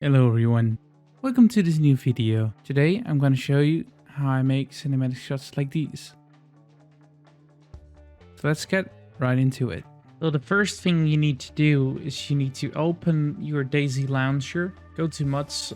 Hello everyone, welcome to this new video. Today I'm going to show you how I make cinematic shots like these. So let's get right into it. So the first thing you need to do is you need to open your DayZ launcher, go to mods.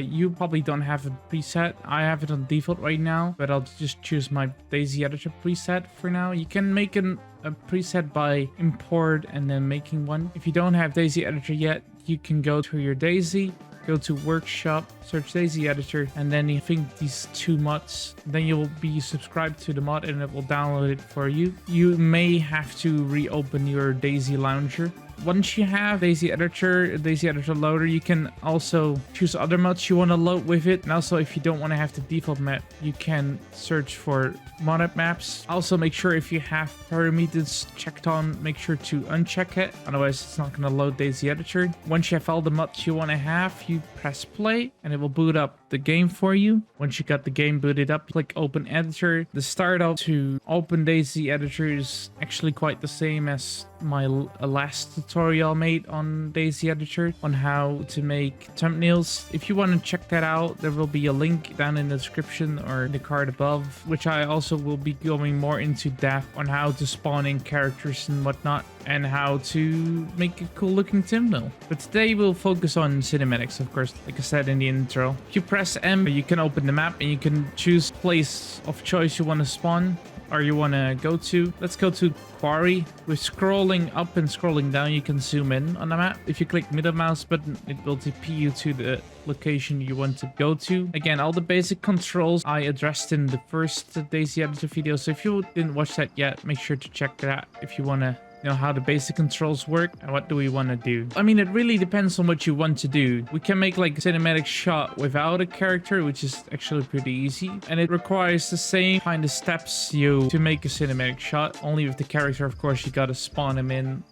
You probably don't have a preset. I have it on default right now, but I'll just choose my DayZ editor preset for now. You can make a preset by import and then making one. If you don't have DayZ editor yet, you can go to your DayZ, go to workshop, search DayZ editor, and then you think these two mods. Then you will be subscribed to the mod and it will download it for you. You may have to reopen your DayZ launcher. Once you have DayZ editor loader, you can also choose other mods you want to load with it. And also, if you don't want to have the default map, you can search for modded maps. Also, make sure if you have parameters checked on, make sure to uncheck it. Otherwise, it's not going to load DayZ editor. Once you have all the mods you want to have, you press play and it will boot up the game for you. Once you got the game booted up, click open editor. The startup to open DayZ editor is actually quite the same as my last tutorial made on DayZ editor on how to make thumbnails. If you want to check that out, there will be a link down in the description or in the card above, which I also will be going more into depth on how to spawn in characters and whatnot and how to make a cool looking thumbnail. But today we'll focus on cinematics, of course, like I said in the intro. If you press M, you can open the map and you can choose place of choice you want to spawn or you want to go to. Let's go to Quarry. With scrolling up and scrolling down, you can zoom in on the map. If you click middle mouse button, it will TP you to the location you want to go to. Again, all the basic controls I addressed in the first DayZ editor video. So if you didn't watch that yet, make sure to check that if you want to know how the basic controls work and what do we want to do. I mean, it really depends on what you want to do. We can make like a cinematic shot without a character, which is actually pretty easy, and it requires the same kind of steps to make a cinematic shot. Only with the character, of course, you gotta spawn him in,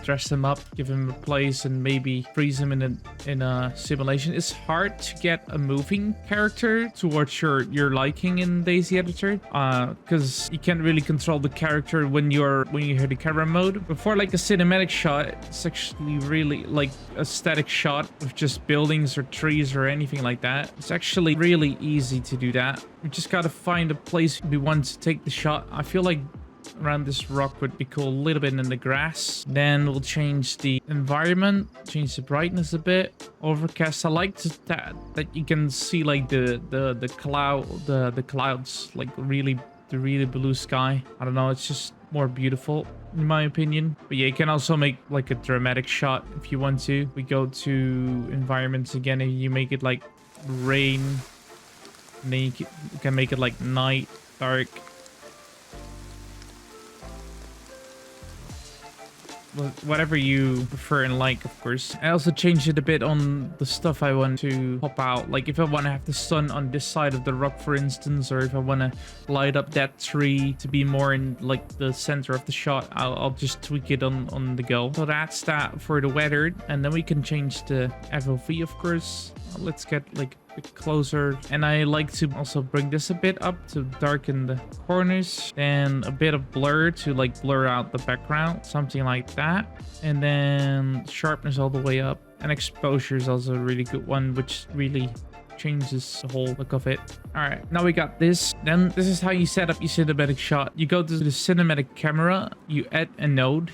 dress him up, give him a place, and maybe freeze him in a simulation. It's hard to get a moving character towards your liking in DayZ editor, because you can't really control the character when you hear the camera mode. Before like a cinematic shot, it's actually really like a static shot with just buildings or trees or anything like that. It's actually really easy to do that. We just gotta find a place we want to take the shot. I feel like around this rock would be cool, a little bit in the grass. Then we'll change the environment, change the brightness a bit. Overcast. I like that you can see like the clouds, like really blue sky. I don't know, it's just more beautiful in my opinion. But yeah, you can also make like a dramatic shot if you want to. We go to environments again and you make it like rain, and then you can make it like night, dark, whatever you prefer and like, of course. I also changed it a bit on the stuff I want to pop out. Like if I want to have the sun on this side of the rock, for instance, or if I want to light up that tree to be more in like the center of the shot, I'll just tweak it on the go. So that's that for the weather. And then we can change the FOV, of course. Let's get like a bit closer, and I like to also bring this a bit up to darken the corners, and a bit of blur to like blur out the background, something like that. And then sharpness all the way up, and exposure is also a really good one, which really changes the whole look of it. All right, now we got this. Then this is how you set up your cinematic shot. You go to the cinematic camera, you add a node,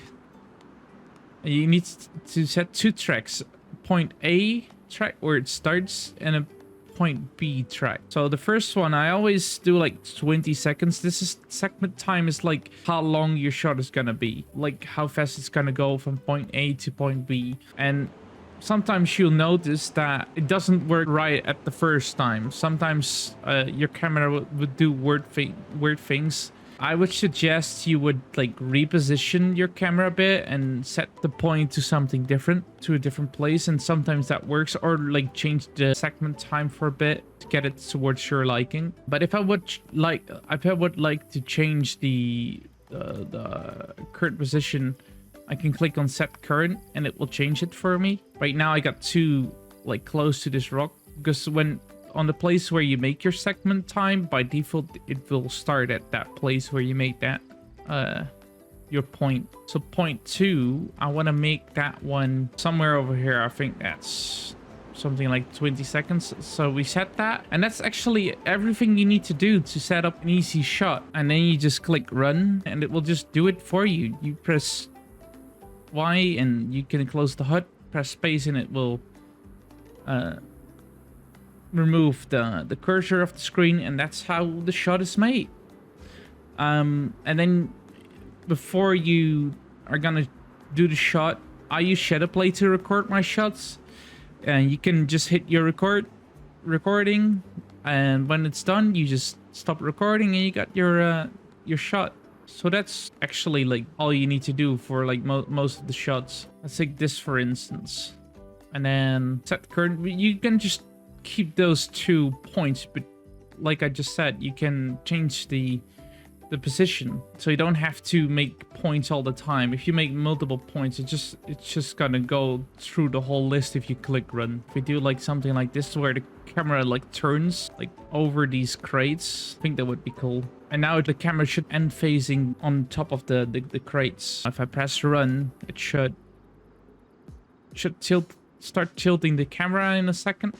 and you need to set two tracks, point A track where it starts and a point B track. So the first one I always do like 20 seconds. This is segment time, is like how long your shot is gonna be, like how fast it's gonna go from point A to point B. And sometimes you'll notice that it doesn't work right at the first time. Sometimes your camera would do weird things. I would suggest you would like reposition your camera a bit and set the point to something different, to a different place, and sometimes that works. Or like change the segment time for a bit to get it towards your liking. But if I would like to change the current position, I can click on set current and it will change it for me. Right now I got too like close to this rock, because when on the place where you make your segment time, by default it will start at that place where you made that your point. So point 2, I want to make that one somewhere over here. I think that's something like 20 seconds. So we set that, and that's actually everything you need to do to set up an easy shot. And then you just click run and it will just do it for you. You press Y and you can close the HUD, press space, and it will remove the cursor of the screen, and that's how the shot is made. And then before you are gonna do the shot, I use Shadowplay to record my shots, and you can just hit your recording, and when it's done you just stop recording and you got your shot. So that's actually like all you need to do for like most of the shots. Let's take this for instance, and then set current. You can just keep those 2 points, but like I just said, you can change the position, so you don't have to make points all the time. If you make multiple points, it's just gonna go through the whole list if you click run. If we do like something like this where the camera like turns like over these crates, I think that would be cool. And now the camera should end facing on top of the crates. If I press run, it should start tilting the camera in a second.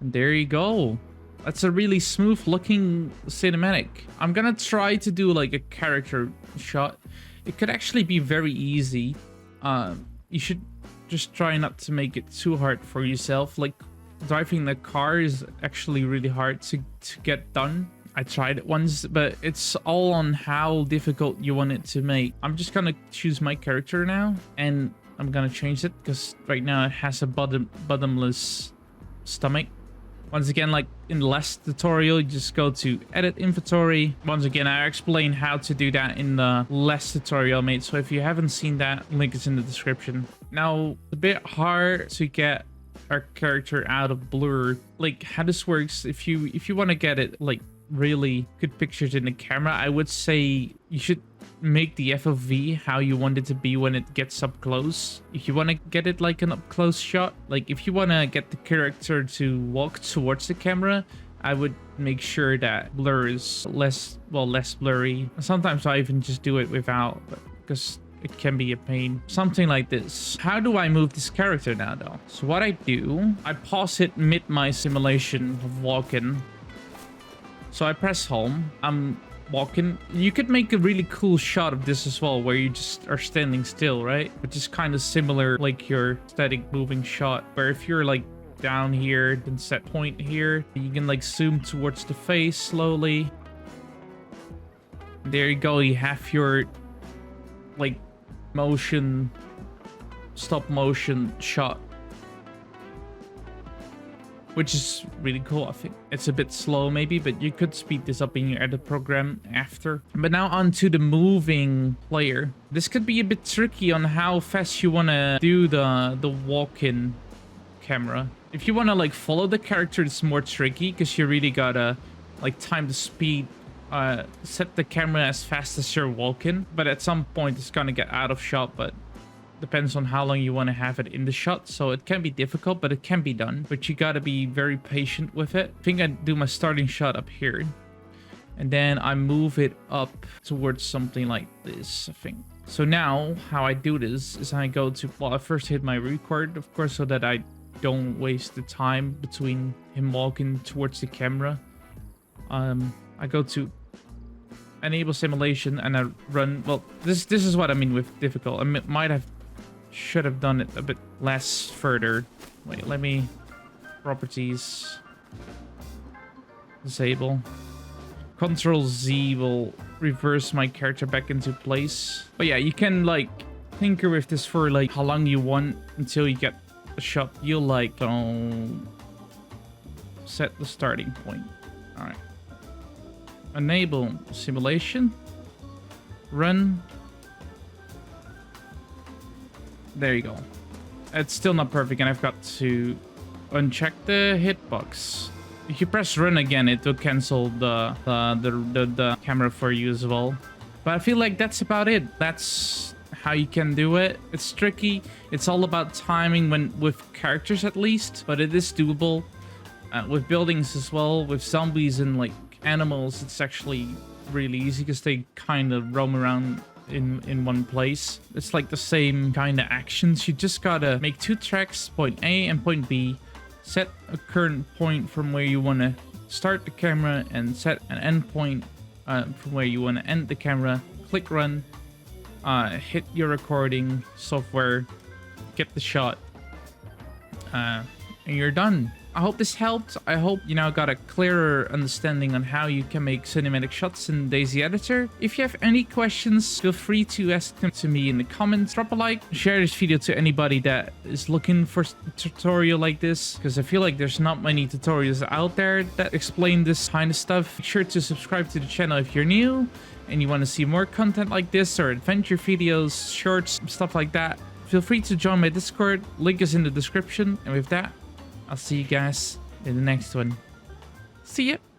And there you go. That's a really smooth looking cinematic. I'm gonna try to do like a character shot. It could actually be very easy. You should just try not to make it too hard for yourself. Like driving the car is actually really hard to get done. I tried it once, but it's all on how difficult you want it to make. I'm just gonna choose my character now, and I'm gonna change it because right now it has a bottomless stomach. Once again, like in the last tutorial, you just go to edit inventory. Once again, I explain how to do that in the last tutorial I made. So if you haven't seen that, link is in the description. Now, it's a bit hard to get our character out of blur. Like how this works, if you want to get it like really good pictures in the camera, I would say you should make the FOV how you want it to be when it gets up close. If you want to get it like an up close shot, like if you want to get the character to walk towards the camera, I would make sure that blur is less blurry. Sometimes I even just do it without, because it can be a pain. Something like this. How do I move this character now though? So what I do, I pause it mid my simulation of walking. So I press home, I'm walking. You could make a really cool shot of this as well, where you just are standing still, right? Which is kind of similar like your static moving shot, where if you're like down here, then set point here, you can like zoom towards the face slowly. There you go, you have your like motion, stop motion shot, which is really cool. I think it's a bit slow maybe, but you could speed this up in your edit program after. But now onto the moving player. This could be a bit tricky on how fast you want to do the walk-in camera. If you want to like follow the character, it's more tricky because you really gotta like time the speed, set the camera as fast as you're walking. But at some point it's gonna get out of shot, but depends on how long you want to have it in the shot. So it can be difficult, but it can be done. But you got to be very patient with it. I think I do my starting shot up here, and then I move it up towards something like this, I think. So now how I do this is I go to, well, I first hit my record, of course, so that I don't waste the time between him walking towards the camera. I go to enable simulation and I run. Well, this is what I mean with difficult. I should have done it a bit less further. Wait, let me properties disable. Control Z will reverse my character back into place. But yeah, you can like tinker with this for like how long you want until you get a shot you like. Don't set the starting point. All right. Enable simulation. Run. There you go. It's still not perfect, and I've got to uncheck the hitbox. If you press run again, it will cancel the camera for you as well. But I feel like that's about it. That's how you can do it. It's tricky. It's all about timing with characters at least, but it is doable. With buildings as well, with zombies and like animals, it's actually really easy because they kind of roam around in one place. It's like the same kind of actions. You just gotta make 2 tracks, point A and point B, set a current point from where you want to start the camera, and set an end point from where you want to end the camera. Click run, hit your recording software, get the shot, and you're done. I hope this helped. I hope you now got a clearer understanding on how you can make cinematic shots in DayZ Editor. If you have any questions, feel free to ask them to me in the comments. Drop a like, share this video to anybody that is looking for a tutorial like this, because I feel like there's not many tutorials out there that explain this kind of stuff. Make sure to subscribe to the channel if you're new and you want to see more content like this, or adventure videos, shorts, stuff like that. Feel free to join my Discord. Link is in the description. And with that, I'll see you guys in the next one. See ya!